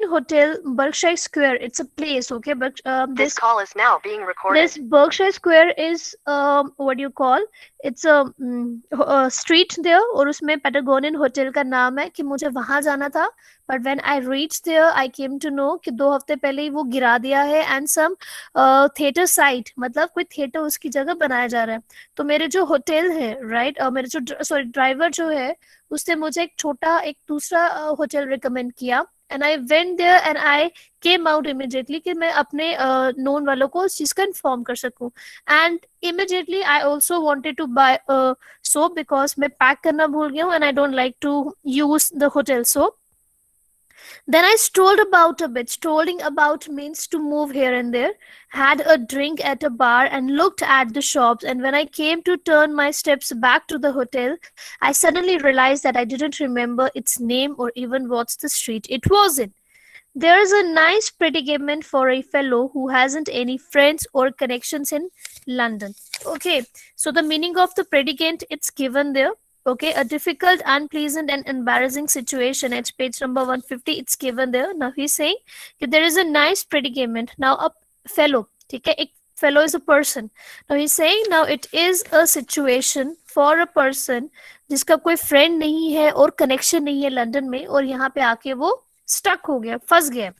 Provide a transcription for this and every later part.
Hotel, Berkshire Square. It's a place, okay? But This call is now being recorded. this Berkshire Square is what do you call? It's a street there और उसमें Patagonian hotel का नाम है कि मुझे वहां जाना था. But when I reached there, I came to know कि 2 हफ्ते पहले ही वो गिरा दिया है and some theater site, मतलब कोई theater उसकी जगह बनाया जा रहा है. तो मेरे जो होटल है, right, मेरे जो सॉरी ड्राइवर जो है उसने मुझे एक छोटा एक दूसरा होटल रिकमेंड किया. And I went there and I came out immediately कि मैं अपने नोन वालों को उस चीज का इन्फॉर्म कर सकूं. And immediately I also wanted to buy soap because मैं पैक करना भूल गया हूँ and I don't like to use the hotel soap. Then I strolled about a bit. Strolling about means to move here and there. Had a drink at a bar and looked at the shops. And when I came to turn my steps back to the hotel, I suddenly realized that I didn't remember its name or even what's the street it was in. There's a nice predicament for a fellow who hasn't any friends or connections in London. Okay, so the meaning of the predicament it's given there. Okay, a difficult, unpleasant, and embarrassing situation. At page number 150, it's given there. Now he's saying that there is a nice predicament. Now a fellow, okay, a fellow is a person. Now he's saying now it is a situation for a person जिसका कोई friend नहीं है और connection नहीं है London में और यहाँ पे आके वो stuck हो गया, फंस गया.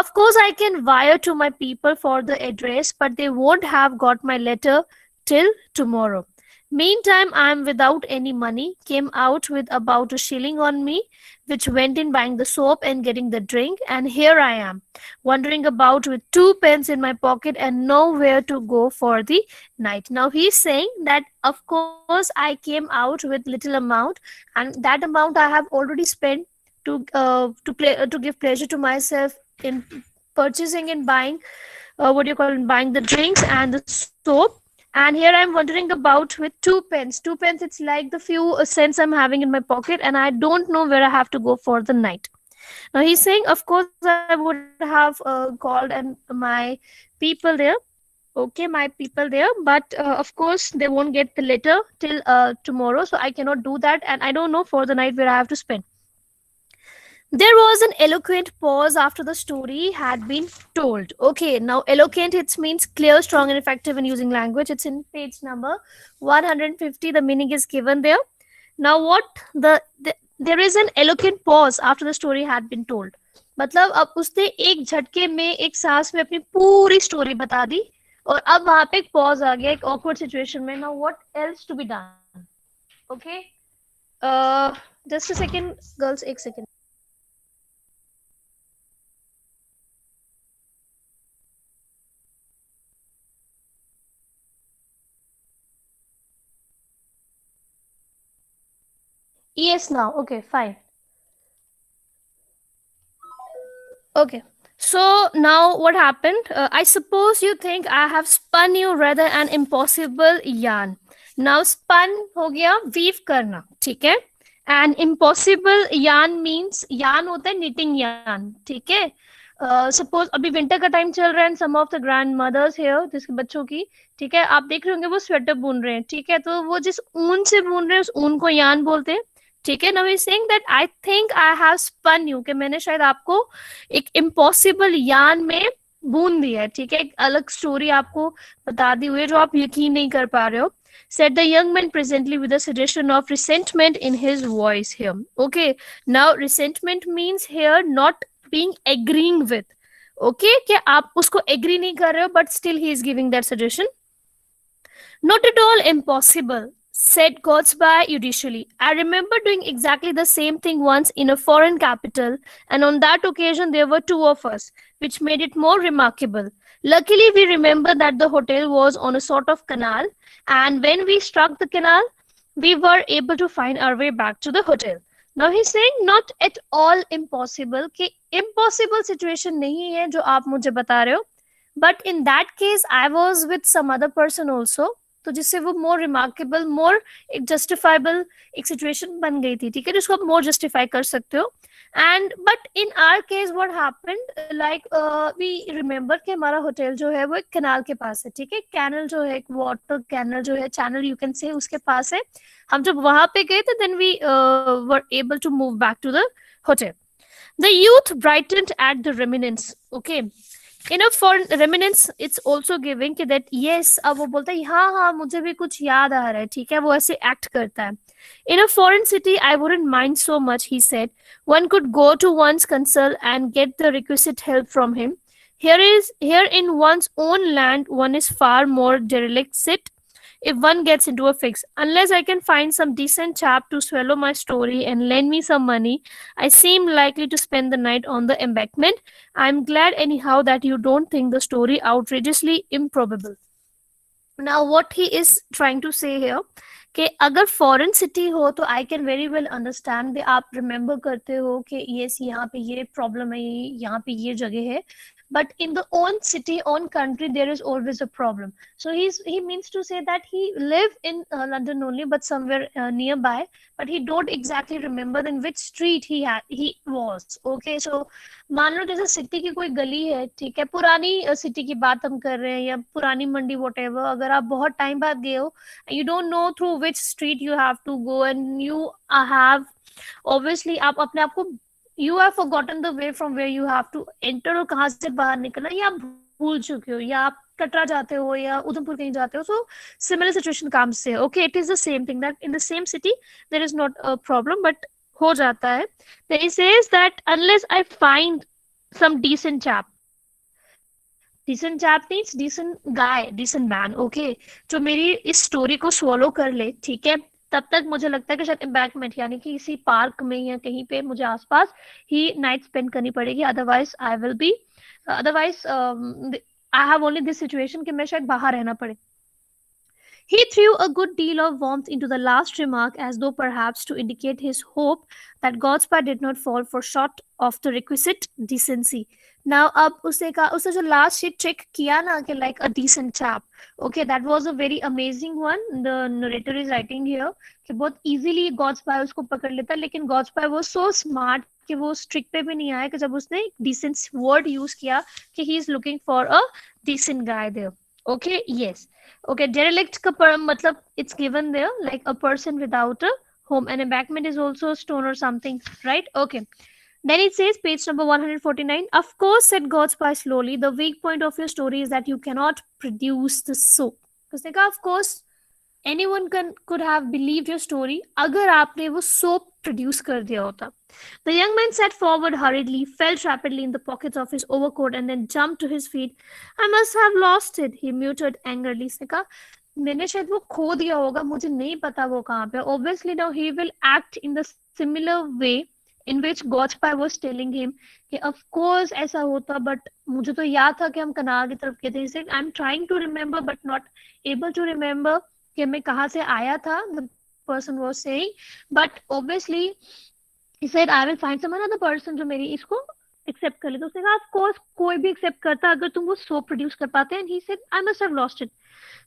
Of course, I can wire to my people for the address, but they won't have got my letter till tomorrow. Meantime, I am without any money, came out with about a shilling on me, which went in buying the soap and getting the drink, and here I am, wandering about with 2 pence in my pocket and nowhere to go for the night. Now he's saying that of course I came out with little amount, and that amount I have already spent to give pleasure to myself in purchasing and buying what do you call it, buying the drinks and the soap. And here I'm wandering about with 2 pence. 2 pence, it's like the few cents I'm having in my pocket, and I don't know where I have to go for the night. Now he's saying, of course, I would have called and my people there. Okay, my people there, but of course they won't get the letter till tomorrow, so I cannot do that, and I don't know for the night where I have to spend. There was an eloquent pause after the story had been told. Okay, now eloquent, it means clear, strong, and effective in using language. It's in page number 150. The meaning is given there. Now what there is an eloquent pause after the story had been told. मतलब अब उसने एक झटके में एक सांस में अपनी पूरी स्टोरी बता दी और अब वहां पे एक पॉज आ गया एक ऑकवर्ड सिचुएशन में. Now what else to be done? Okay, just a second girls, एक second. Yes, now. Okay, fine. Okay. So now what happened? I suppose you think I have spun you rather an impossible yarn. Now spun हो गया weave करना, ठीक है? And impossible yarn means yarn होता है knitting yarn, ठीक है? Suppose अभी विंटर का टाइम चल रहा है and some of the grandmothers here, जिसके बच्चों की, ठीक है, आप देख रहे होंगे वो स्वेटर बुन रहे हैं, ठीक है, तो वो जिस ऊन से बुन रहे हैं उस ऊन को यान बोलते हैं, ठीक है. Now he is saying that I think I have spun you, कि मैंने शायद आपको एक इम्पॉसिबल यान में बून दिया है, ठीक है, एक अलग स्टोरी आपको बता दी हुई है जो आप यकीन नहीं कर पा रहे हो. Said the young man presently with a suggestion of resentment in his voice here. Okay, now resentment means here not being agreeing with. Okay, कि आप उसको agree नहीं कर रहे हो but still he is giving that suggestion. Not at all impossible, said Godsby judicially. I remember doing exactly the same thing once in a foreign capital, and on that occasion there were two of us, which made it more remarkable. Luckily, we remember that the hotel was on a sort of canal, and when we struck the canal, we were able to find our way back to the hotel. Now he's saying not at all impossible, कि impossible situation नहीं है जो आप मुझे बता रहे हो, but in that case I was with some other person also, तो जिससे वो more remarkable, more एक justifiable एक situation बन गई थी, ठीक है, जिसको आप more justify कर सकते हो. And but in our case what happened, like we remember कि हमारा होटल जो है वो एक कैनाल के पास है, ठीक है, कैनल जो है, एक वाटर कैनल जो है, चैनल यू कैन से, उसके पास है. हम जब वहां पे गए थे then we were able to move back to the hotel. The youth brightened at the remnants. Okay. Enough for remnants, it's also giving कि that yes, अब वो बोलता है हाँ हाँ मुझे भी कुछ याद आ रहा है, ठीक है, वो ऐसे एक्ट करता है. In a foreign city, I wouldn't mind so much, he said. One could go to one's consul and get the requisite help from him. Here in one's own land, one is far more derelict if one gets into a fix. Unless I can find some decent chap to swallow my story and lend me some money, I seem likely to spend the night on the embankment. I'm glad anyhow that you don't think the story outrageously improbable. Now what he is trying to say here कि अगर foreign city हो तो I can very well understand, आप remember करते हो कि yes यहाँ पे ये प्रॉब्लम है, यहाँ पे ये जगह है, but in the own city, own country, there is always a problem. So he means to say that he live in London only, but somewhere nearby, but he don't exactly remember in which street he was. Okay, so मान लो जैसे city की कोई गली है, ठीक है, पुरानी city की बात हम कर रहे हैं या पुरानी मंडी whatever, अगर आप बहुत टाइम बाद गए हो, you don't know through which street you have to go and you have obviously आप अपने आप को you have forgotten the way from where you have to enter और कहाँ से बाहर निकलना, या आप भूल चुके हो, या आप कटरा जाते हो या उधमपुर कहीं जाते हो. सो सिमिलर सिचुएशन काम से, okay, it is the same thing that in the same city there is not a problem, but हो जाता है. Then he says that unless I find some decent chap. Decent chap means decent guy, decent man, okay, जो मेरी इस story को swallow कर ले, ठीक है, तब तक मुझे लगता है कि शायद एम्बैंकमेंट यानी कि किसी पार्क में या कहीं पे मुझे आसपास ही नाइट स्पेंड करनी पड़ेगी. Otherwise I will be otherwise I have only this situation कि मैं शायद बाहर रहना पड़े. He threw a good deal of warmth into the last remark, as though perhaps to indicate his hope that God's part did not fall for short of the requisite decency. Now, अब उसने जो last shit check किया ना कि like a decent chap, okay, that was a very amazing one. The narrator is writing here कि बहुत easily God's part उसको पकड़ लेता, लेकिन God's part was so smart कि वो स्ट्रिक पे भी नहीं आया कि जब उसने decent word use किया कि he is looking for a decent guy there. Okay, yes. Okay, derelict ka matlab it's given there like a person without a home. An embankment is also a stone or something, right? Okay. Then it says, page number 149. Of course, said Godspy slowly, the weak point of your story is that you cannot produce the soap. उसने कहा, of course, anyone could have believed your story अगर आपने वो soap produce कर दिया होता. The young man sat forward hurriedly, felt rapidly in the pockets of his overcoat, and then jumped to his feet. I must have lost it, he muttered angrily. उसने कहा, मैंने शायद वो खो दिया होगा, मुझे नहीं पता वो कहाँ पे. Obviously now he will act in the similar way in which Godspy was telling him कि of course ऐसा होता, but मुझे तो याद था कि हम कनाल की तरफ गए थे. He said, I'm trying to remember but not able to remember कि मैं कहाँ से आया था. The person was saying, but obviously he said I will find some another person जो मेरी इसको एक्सेप्ट कर ले. तो उसने कहा, of course कोई भी एक्सेप्ट करता अगर तुम वो soap प्रोड्यूस कर पाते. And he said, I must have lost it.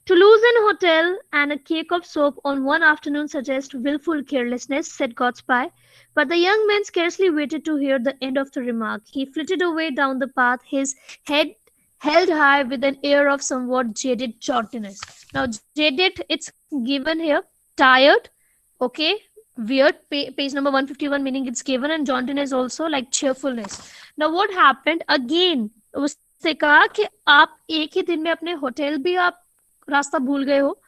To lose an hotel and a cake of soap on one afternoon suggests willful carelessness, said Godspy. But the young man scarcely waited to hear the end of the remark. He flitted away down the path, his head held high with an air of somewhat jaded jauntiness. Now, jaded, it's given here, tired, okay, weird, page number 151, meaning it's given, and jauntiness also like cheerfulness. Now, what happened? Again, उससे कहा कि आप एक ही दिन में अपने hotel भी आप रास्ता भूल गए हो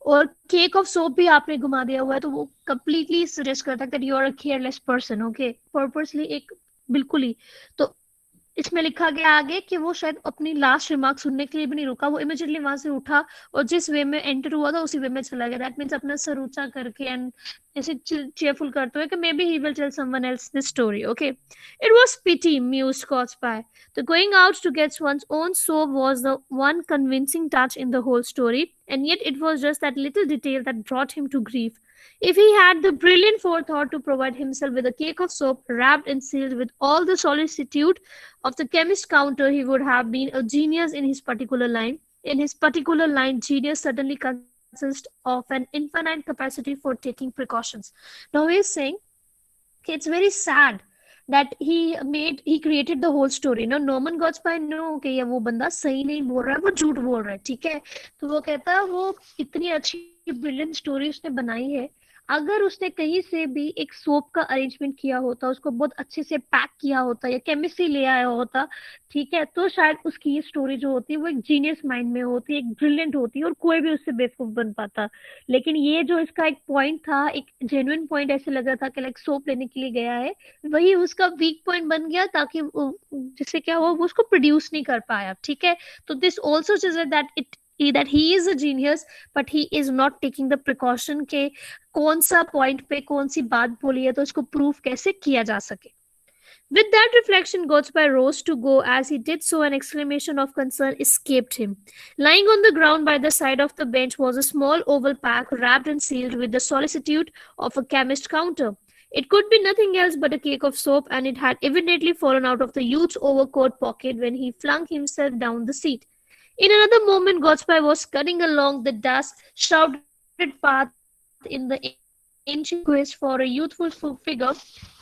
और केक ऑफ सोप भी आपने घुमा दिया हुआ है, तो वो कंप्लीटली सजेस्ट करता है that you are a careless person. Okay, purposely एक बिल्कुल ही. तो इसमें लिखा गया आगे कि वो शायद अपनी लास्ट रिमार्क सुनने के लिए भी नहीं रुका, वो इमीडिएटली वहां से उठा और जिस वे में एंटर हुआ था उसी वे में चला गया. दैट मीन्स अपना सर ऊंचा करके एंड ऐसे चेयरफुल करते हुए कि maybe he will tell someone else this story. Okay, it was pity, mused Godspy. The going out to get one's own soap was the one convincing touch in the whole story, and yet it was just that little detail that brought him to grief. If he had the brilliant forethought to provide himself with a cake of soap wrapped and sealed with all the solicitude of the chemist counter, he would have been a genius in his particular line. In his particular line, genius certainly consists of an infinite capacity for taking precautions. Now he is saying it's very sad that he created the whole story. Now Norman Godspy know कि ये वो बंदा सही नहीं बोल रहा है, वो झूठ बोल रहा है, ठीक है. तो वो कहता है वो इतनी अच्छी ब्रिलियंट स्टोरी उसने बनाई है, अगर उसने कहीं से भी एक सोप का अरेंजमेंट किया होता, उसको बहुत अच्छे से पैक किया होता या केमिस्ट्री ले आया होता, ठीक है, तो शायद उसकी ये स्टोरी जो होती है वो एक जीनियस माइंड में होती, एक ब्रिलियंट होती और कोई भी उससे बेवकूफ बन पाता। लेकिन ये जो इसका एक पॉइंट था, एक जेन्युइन पॉइंट, ऐसे लग रहा था कि लाइक सोप लेने के लिए गया है, वही उसका वीक पॉइंट बन गया, ताकि जिससे क्या हुआ, वो उसको प्रोड्यूस नहीं कर पाया, ठीक है। तो this also that it that he is a genius, but he is not taking the precaution के कौन सा पॉइंट पे कौन सी बात बोली है, तो इसको प्रूफ कैसे किया जा सके। With that reflection, Godspell rose to go. As he did so, an exclamation of concern escaped him. Lying on the ground by the side of the bench was a small oval pack wrapped and sealed with the solicitude of a chemist's counter. It could be nothing else but a cake of soap, and it had evidently fallen out of the youth's overcoat pocket when he flung himself down the seat. In another moment, Godspell was scudding along the dust shrouded path in the ancient quest for a youthful figure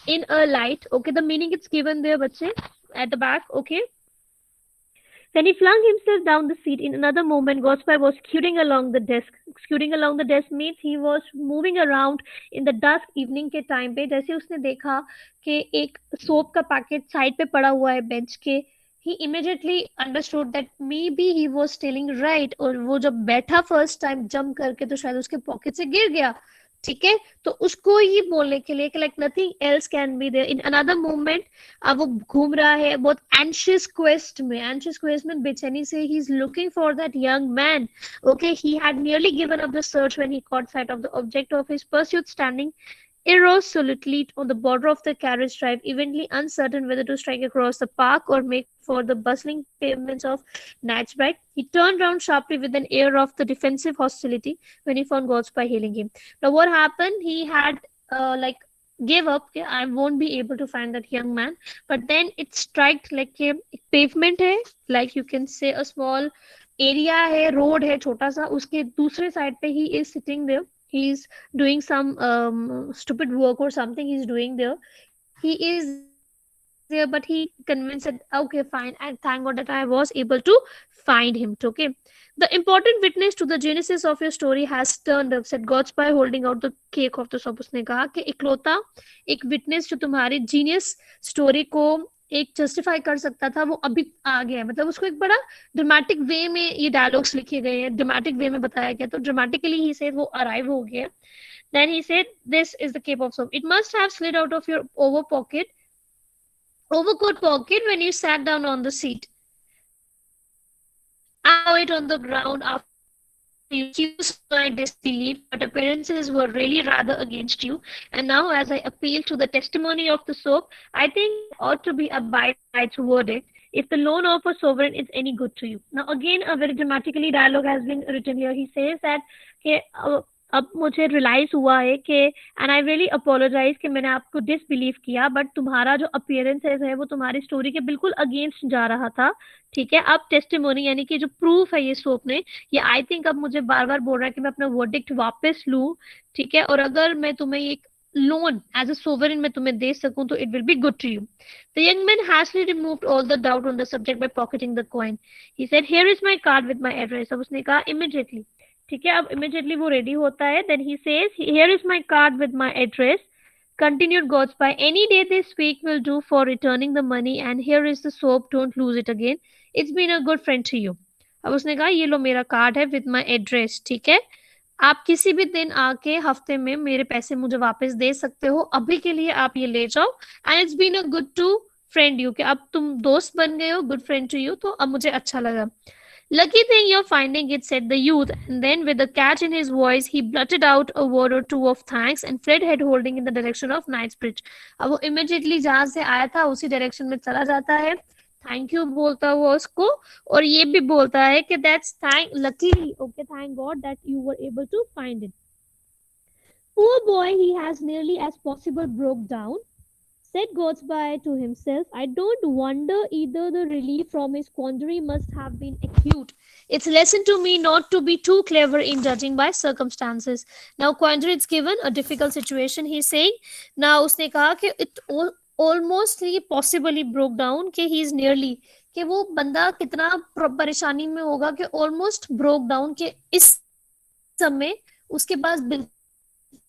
in a light. Okay, the meaning it's given there, bache, at the back. Okay. When he flung himself down the seat, in another moment, Godspell was scooting along the desk. Scooting along the desk means he was moving around in the dusk evening के time पे, जैसे उसने देखा कि एक soap का packet side पे पड़ा हुआ है बेंच के, he immediately understood that maybe he was telling right, और वो जब बैठा फर्स्ट टाइम जंप करके तो शायद उसके पॉकेट से गिर गया, ठीक है। तो उसको ये बोलने के लिए कि like nothing else can be there in another moment. अब वो घूम रहा है बहुत एंशियस क्वेस्ट में बेचैनी से, he is looking for that young man. Okay, he had nearly given up the search when he caught sight of the object of his pursuit standing irresolutely on the border of the carriage drive, eventually uncertain whether to strike across the park or make for the bustling pavements of Knightsbridge. He turned round sharply with an air of the defensive hostility when he found Godspell hailing him. Now, what happened? He had like gave up. Okay, I won't be able to find that young man. But then it struck like a pavement है, like you can say a small area है, road है छोटा सा, उसके दूसरे side पे he is sitting there. He's doing some stupid work or something he's doing there. He is there, but he convinced that okay, fine, and thank God that I was able to find him. Okay, the important witness to the genesis of your story has turned up, said Godspell, holding out the cake of the soap. उसने कहा कि इकलौता एक witness जो तुम्हारी genius story को एक justify कर सकता था, वो अभी आ गया है। मतलब उसको एक बड़ा ड्रामेटिक वे में ये डायलॉग्स लिखे गए हैं, ड्रामेटिक वे में बताया गया, तो ड्रामेटिकली ही सेड वो अराइव हो गया। Then he said this is the cake of soap, it must have slid out of your overcoat pocket when you sat down on the seat. I saw it on the ground after you excused my disbelief, but appearances were really rather against you. And now, as I appeal to the testimony of the soap, I think that ought to be abide by its verdict. If the loan of a sovereign is any good to you. Now, again, a very dramatically dialogue has been written here. He says that अब मुझे realise हुआ है कि and I really apologise कि मैंने आपको disbelieve किया, but तुम्हारा जो अपीयरेंसेस है वो तुम्हारी स्टोरी के बिल्कुल अगेंस्ट जा रहा था, ठीक है। अब टेस्टिमोनी यानी कि जो प्रूफ है ये सोप ने, ये आई थिंक अब मुझे बार बार बोल रहा है कि मैं अपना वर्डिक्ट वापस लूं, ठीक है, और अगर मैं तुम्हें एक लोन एज अ सोवरेन में तुम्हें दे सकूं तो it will be good to you. The young man hastily removed all the doubt on the subject by pocketing the coin. He said, "Here is my card with my address." अब उसने कहा immediately, ठीक है, अब immediately वो ready होता है। Then he says, "Here is my card with my address." Continued Godspell, "Any day this week will do for returning the money, and here is the soap. Don't lose it again. It's been a good friend to you." अब उसने कहा ये लो मेरा card है with my address, ठीक है, आप किसी भी दिन आके हफ्ते में मेरे पैसे मुझे वापस दे सकते हो, अभी के लिए आप ये ले जाओ। And it's been a good to friend you, कि अब तुम दोस्त बन गए हो, गुड फ्रेंड टू यू, तो अब मुझे अच्छा लगा। Lucky thing you're finding it, said the youth, and then with a catch in his voice, he blurted out a word or two of thanks and fled head holding in the direction of Knightsbridge. अब वो immediately जहां से आया था उसी direction में चला जाता है, थैंक यू बोलता हुआ उसको, और ये भी बोलता है कि that's thank luckily, okay, thank God that you were able to find it. Poor boy, he has nearly as possible broke down, said Godspell to himself. I don't wonder either, the relief from his quandary must have been acute. It's a lesson to me not to be too clever in judging by circumstances. Now, quandary is given a difficult situation, he's saying. Now, उसने कहा कि it almost possibly broke down, कि he is nearly, कि वो बंदा कितना परेशानी में होगा कि almost broke down, कि इस समय उसके पास बिल्कुल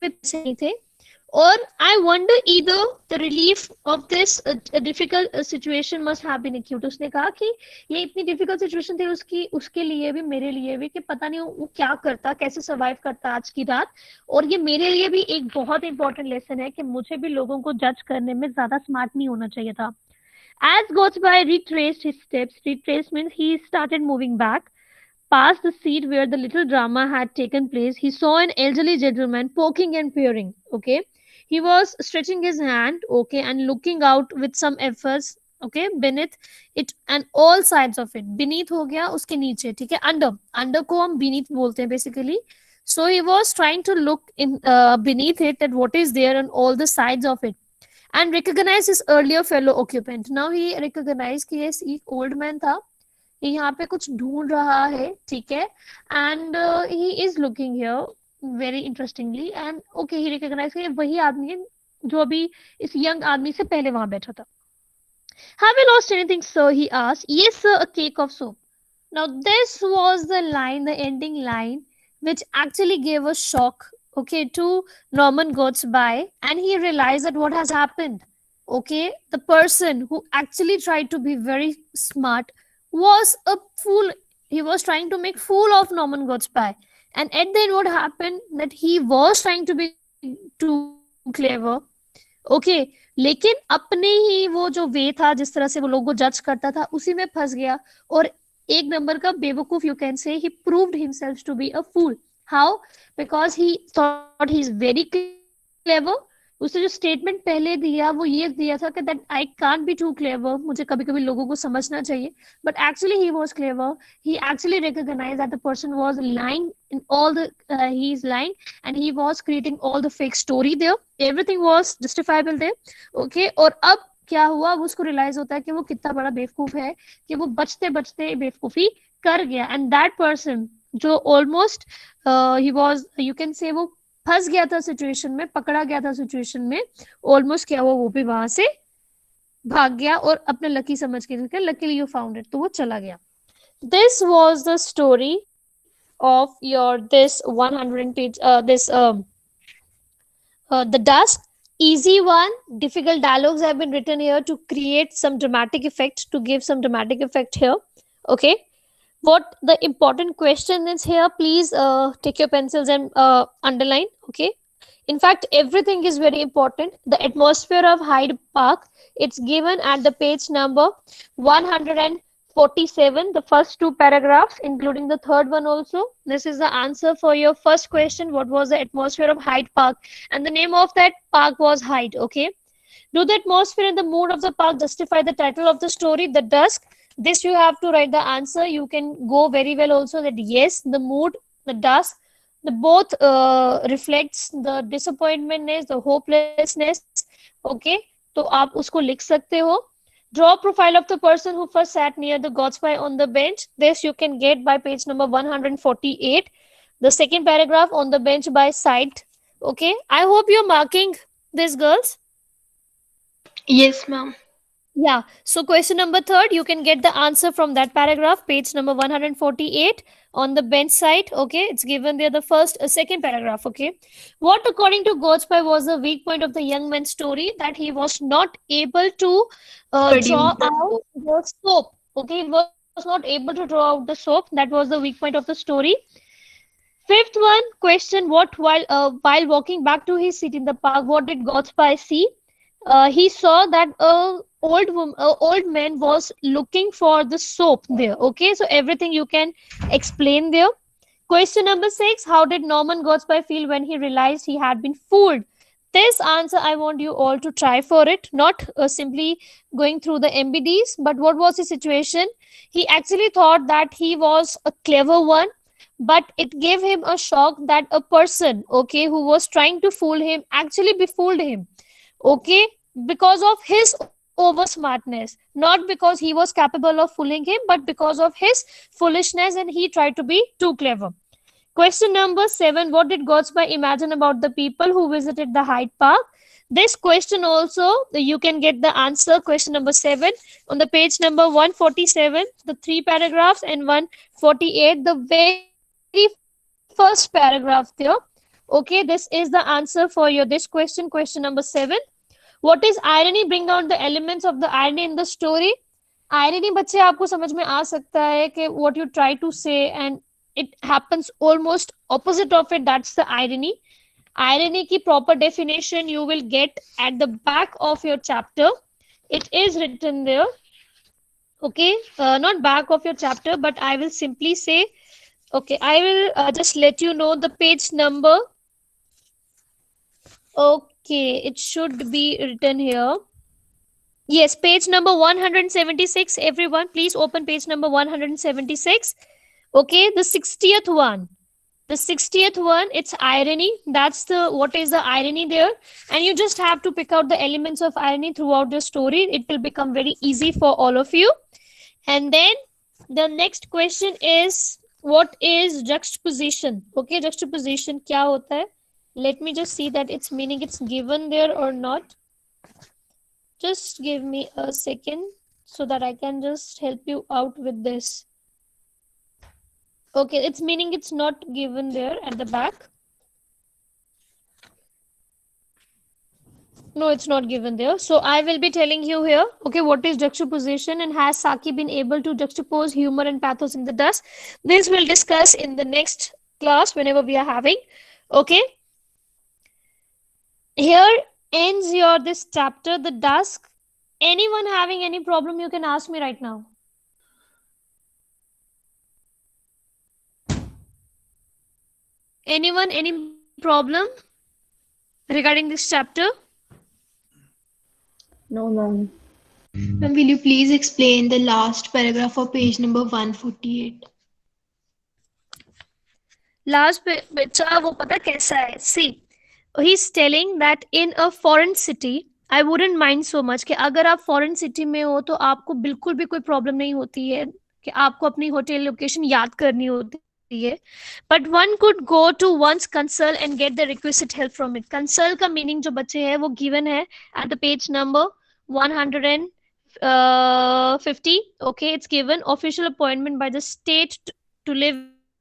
पे पैसे नहीं थे. Or I wonder either the relief of this difficult situation must have been acute. उसने कहा कि ये इतनी difficult situation थी उसकी, उसके लिए भी मेरे लिए भी, कि पता नहीं वो क्या करता, कैसे survive करता आज की रात. और ये मेरे लिए भी एक बहुत important lesson है कि मुझे भी लोगों को judge करने में ज्यादा smart नहीं होना चाहिए था. As Gotchbai retraced his steps, retraced means he started moving back past the seat where the little drama had taken place. He saw an elderly gentleman poking and peering. Okay, he was stretching his hand, okay, and looking out with some efforts. Okay, beneath it and all sides of it. Beneath हो गया उसके नीचे, ठीक है. Under को हम beneath बोलते हैं basically. So he was trying to look in beneath it at what is there on all the sides of it and recognize his earlier fellow occupant. Now he recognized कि yes, एक old man था, ये यहाँ पे कुछ ढूंढ रहा है, ठीक है. And he is looking here very interestingly and okay, he recognise कि वही आदमी है जो अभी इस यंग आदमी से पहले वहां बैठा था. Have you lost anything, sir? He asked. Yes, sir, a cake of soap. Now, this was the line, the ending line, which actually gave a shock, okay, to Norman Gottsby, and he realized that what has happened. Okay, the person who actually tried to be very smart was a fool. He was trying to make fool of Norman Gottsby, and at the end, what happened that he was trying to be too clever. Okay, लेकिन अपने ही वो जो वे था, जिस तरह से वो लोगों को जज करता था, उसी में फंस गया और एक नंबर का बेवकूफ. You can say he proved himself to be a fool. How? Because he thought he is very clever. उसने जो स्टेटमेंट पहले दिया वो ये दिया था कि that I can't be too clever, मुझे कभी कभी लोगों को समझना चाहिए. But actually he was clever. He actually recognised that the person was lying in all the, he is lying and he was creating all the fake story there. Everything was justifiable there. Okay, और अब क्या हुआ, वो उसको realise होता है कि वो कितना बड़ा बेवकूफ है, कि वो बचते बचते बेवकूफी कर गया. एंड दैट पर्सन जो almost he was, you can से वो फंस गया था सिचुएशन में, पकड़ा गया था सिचुएशन में, ऑलमोस्ट क्या हुआ, वो भी वहां से भाग गया और अपने लकी समझ के, लकीली यू फाउंड इट, तो वो चला गया. This was the story of your this 100 page this the dusk. Easy one. Difficult dialogues have been written here to create some dramatic effect, to give some dramatic effect here. Okay, what the important question is here, please take your pencils and underline. Okay, in fact everything is very important. The atmosphere of Hyde Park, it's given at the page number 147, the first two paragraphs, including the third one also. This is the answer for your first question. What was the atmosphere of Hyde Park? And the name of that park was Hyde. Okay, do the atmosphere and the mood of the park justify the title of the story, The Dusk? This you have to write the answer. You can go very well also that yes, the mood, the dusk, the both reflects the disappointmentness, the hopelessness. Okay, तो आप उसको लिख सकते हो. Draw a profile of the person who first sat near the Gottsby on the bench. This you can get by page number 148. The second paragraph on the bench by side. Okay, I hope you're marking this, girls. Yes, ma'am. Yeah, so question number third, you can get the answer from that paragraph, page number 148 on the bench side. Okay, it's given there, the first, second paragraph. Okay, what according to Gottsby was the weak point of the young man's story? That he was not able to draw out the soap. Okay, he was not able to draw out the soap. That was the weak point of the story. Fifth one question, what while walking back to his seat in the park, what did Gottsby see? He saw that a old man was looking for the soap there. Okay, so everything you can explain there. Question number 6, how did Norman Gottsby feel when he realized he had been fooled? This answer I want you all to try for it, not simply going through the MBDs, but what was the situation? He actually thought that he was a clever one, but it gave him a shock that a person, okay, who was trying to fool him actually befooled him. Okay, because of his over smartness, not because he was capable of fooling him, but because of his foolishness, and he tried to be too clever. Question number 7, what did Gottsby imagine about the people who visited the Hyde Park? This question also you can get the answer, question number 7 on the page number 147, the 3 paragraphs, and 148, the very first paragraph there. Okay, this is the answer for your this question, question number 7. What is irony? Bring out the elements of the irony in the story. Irony बच्चे आपको समझ में आ सकता है कि what you try to say and it happens almost opposite of it. That's the irony. Irony की proper definition you will get at the back of your chapter. It is written there. Okay, not back of your chapter, but I will simply say, okay, I will just let you know the page number. Okay, it should be written here. Yes, page number 176. Everyone, please open page number 176. Okay, the 60th one. The 60th one, it's irony. That's the what is the irony there, and you just have to pick out the elements of irony throughout the story. It will become very easy for all of you. And then the next question is, what is juxtaposition? Okay, juxtaposition क्या होता है? Let me just see that its meaning it's given there or not. Just give me a second so that I can just help you out with this. Okay, its meaning it's not given there at the back. No, it's not given there. So I will be telling you here, okay, what is juxtaposition and has Saki been able to juxtapose humor and pathos in the dust? This we'll discuss in the next class whenever we are having. Okay. Here ends your this chapter, the dusk. Anyone having any problem, you can ask me right now. Anyone, any problem regarding this chapter? No, ma'am. Ma'am, will you please explain the last paragraph of page number 148? Last बच्चा वो पता कैसा है? See, he's telling that in a foreign city, I wouldn't mind so much कि अगर आप foreign city में हो तो आपको बिल्कुल भी कोई problem नहीं होती है कि आपको अपनी hotel location याद करनी होती है. But one could go to one's console and get the requisite help from it. Console का meaning जो बच्चे है वो given है at the page number 150. Okay, it's given official appointment by the state to live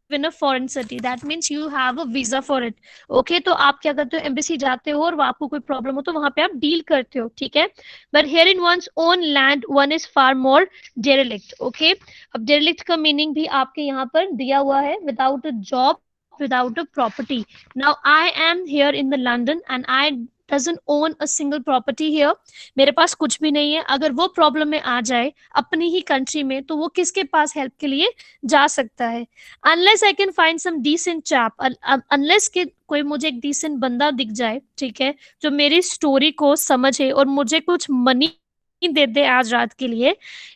in a foreign city. That means you have a visa for it. Okay, तो आप क्या करते हो? एम्बेसी जाते हो और आपको कोई प्रॉब्लम हो तो वहां पे आप डील करते हो, ठीक है? But here in one's own land, one is far more derelict. Okay, अब derelict का मीनिंग भी आपके यहाँ पर दिया हुआ है, without a job, without a property. Now I am here in the London and I doesn't own a single property here. मेरे पास कुछ भी नहीं है. अगर वो प्रॉब्लम में आ जाए अपनी ही कंट्री में तो वो किसके पास हेल्प के लिए जा सकता है? Unless I can find some decent chap, unless कि कोई मुझे एक decent बंदा दिख जाए, ठीक है, जो मेरी स्टोरी को समझे और मुझे कुछ मनी दे दे आज रात के लिए,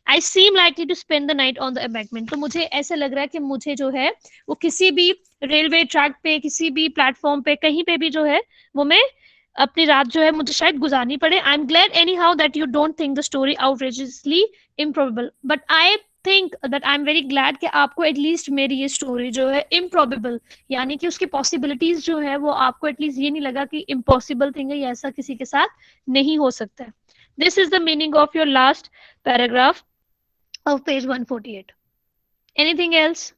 I seem likely to spend the night on the embankment. तो मुझे ऐसा लग रहा है कि मुझे जो है वो किसी भी रेलवे ट्रैक पे, किसी भी प्लेटफॉर्म पे, कहीं पे भी जो है वो मैं अपनी रात जो है मुझे शायद गुजारनी पड़े. I am glad any how that you don't think the story outrageously improbable, but I think that I am very glad कि आपको एटलीस्ट मेरी ये स्टोरी जो है इम्प्रोबेबल, यानी कि उसकी पॉसिबिलिटीज जो है वो आपको एटलीस्ट ये नहीं लगा कि इम्पॉसिबल थिंग है, या ऐसा किसी के साथ नहीं हो सकता है. This is the meaning of your last paragraph of page 148. Anything else?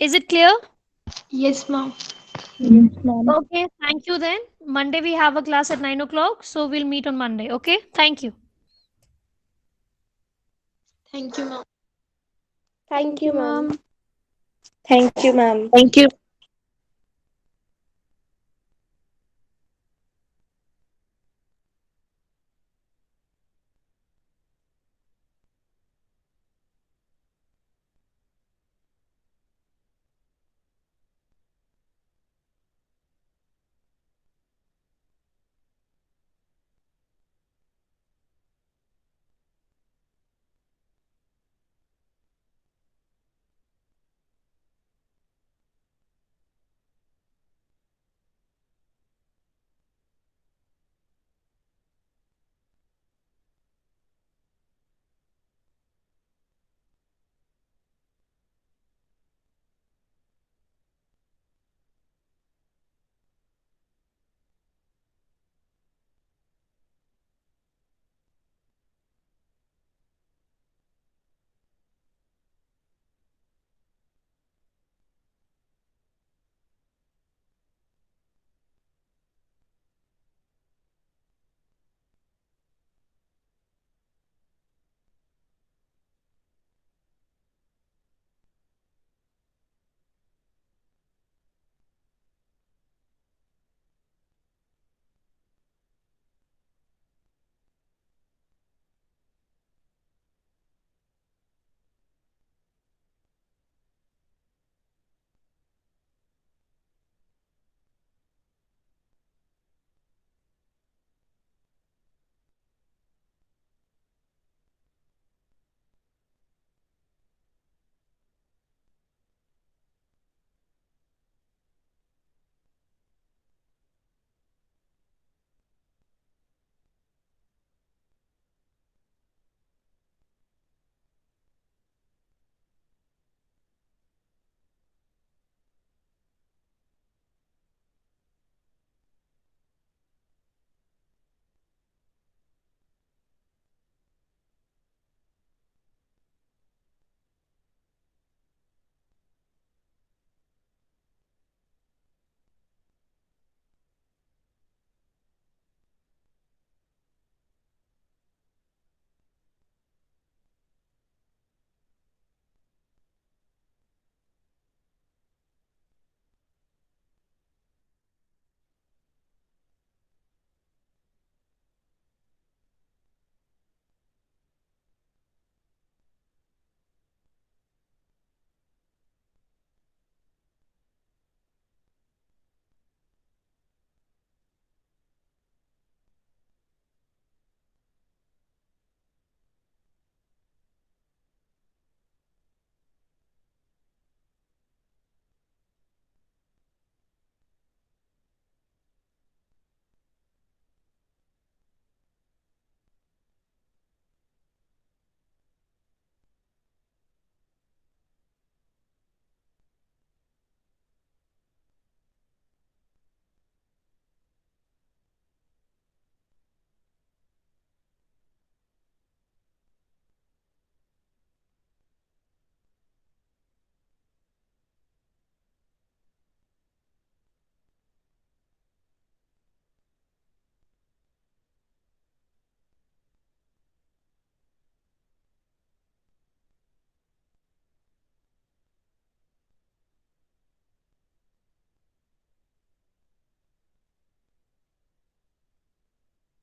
Is it clear? Yes, ma'am. Yes, ma'am. Okay, thank you then. Monday we have a class at 9 o'clock, so we'll meet on Monday. Okay, thank you. Thank you, ma'am. Thank you, ma'am. Thank you, ma'am. Thank you.